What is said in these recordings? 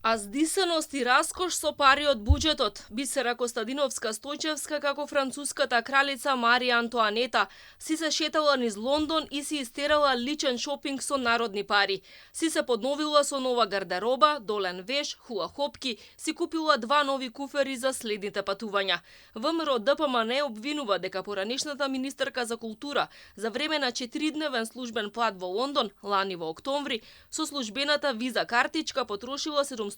А здисаност и раскош со пари од буџетот. Бисера Костадиновска-Стојчевска како француската кралица Марија Антоанета си се шетала низ Лондон и си истерала личен шопинг со народни пари. Си се подновила со нова гардероба, долен веш, хула-хопки, си купила 2 нови куфери за следните патувања. ВМРО ДПМН обвинува дека поранешната министерка за култура за време на 4-дневен службен пат во Лондон, лани во октомври, со службената виза картичка потрошила 714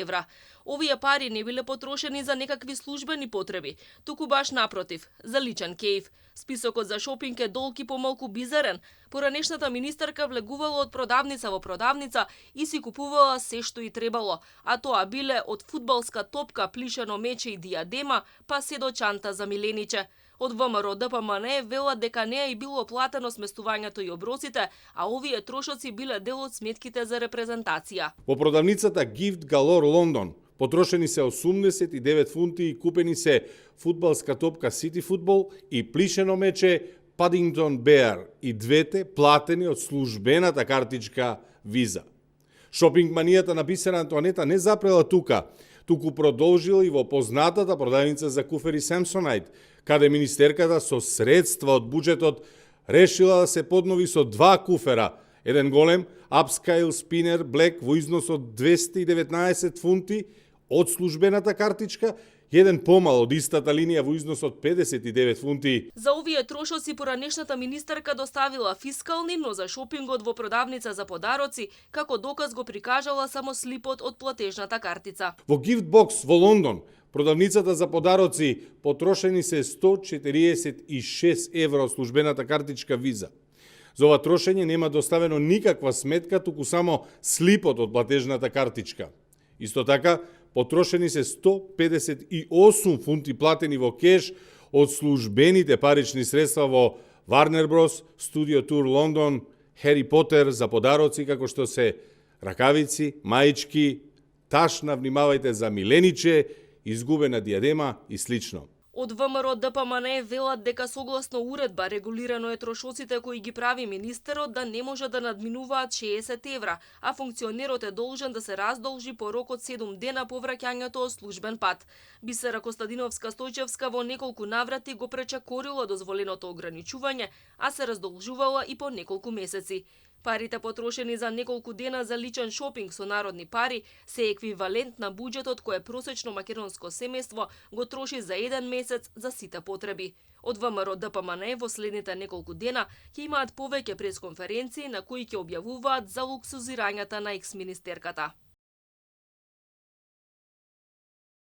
евра. Овие пари не биле потрошени за некакви службени потреби, туку баш напротив, за личен кејф. Списокот за шопинг е долг и помалку бизарен. Поранешната министерка влегувала од продавница во продавница и си купувала се што и требало, а тоа биле од фудбалска топка, плишено мече и диадема, па се до чанта за милениче. Од ВМРО ДПМН велат дека не е било платено сместувањето и обросите, а овие трошоци биле дел од сметките за репрезентација. Во продавницата Gift Galore Лондон потрошени се 89 фунти и купени се фудбалска топка City Football и плишено мече Paddington Bear, и двете платени од службената картичка виза. Шопинг манијата на Бисера Антоанета не запрела тука, туку продолжила и во познатата продавница за куфери Samsonite, каде министерката со средства од буџетот решила да се поднови со 2 куфера, еден голем Upscale Spinner Black во износ од 219 фунти од службената картичка, еден помал од истата линија во износ од 59 фунти. За овие трошоци поранешната министерка доставила фискални, но за шопингот во продавница за подароци, како доказ го прикажала само слипот од платежната картица. Во Gift Box во Лондон, продавницата за подароци потрошени се 146 евро од службената картичка виза. За ова трошење нема доставено никаква сметка, туку само слипот од платежната картичка. Исто така, потрошени се 158 фунти платени во кеш од службените парични средства во Warner Bros, Studio Tour Лондон, Harry Potter за подароци како што се ракавици, маички, ташна, внимавајте за милениче, изгубена диадема и слично. Од ВМРО ДПМН велат дека согласно уредба регулирано е трошоците кои ги прави министерот да не може да надминуваат 60 евра, а функционерот е должен да се раздолжи по рок од 7 дена по враќањето од службен пат. Бисера Костадиновска-Стојчевска во неколку наврати го пречекорила дозволеното ограничување, а се раздолжувала и по неколку месеци. Парите потрошени за неколку дена за личен шопинг со народни пари се еквивалент на буџетот кој просечно македонско семејство го троши за еден месец за сите потреби. Од ВМРО ДПМН во следните неколку дена ќе имаат повеќе пресконференции на кои ќе објавуваат за луксузирањата на екс-министерката.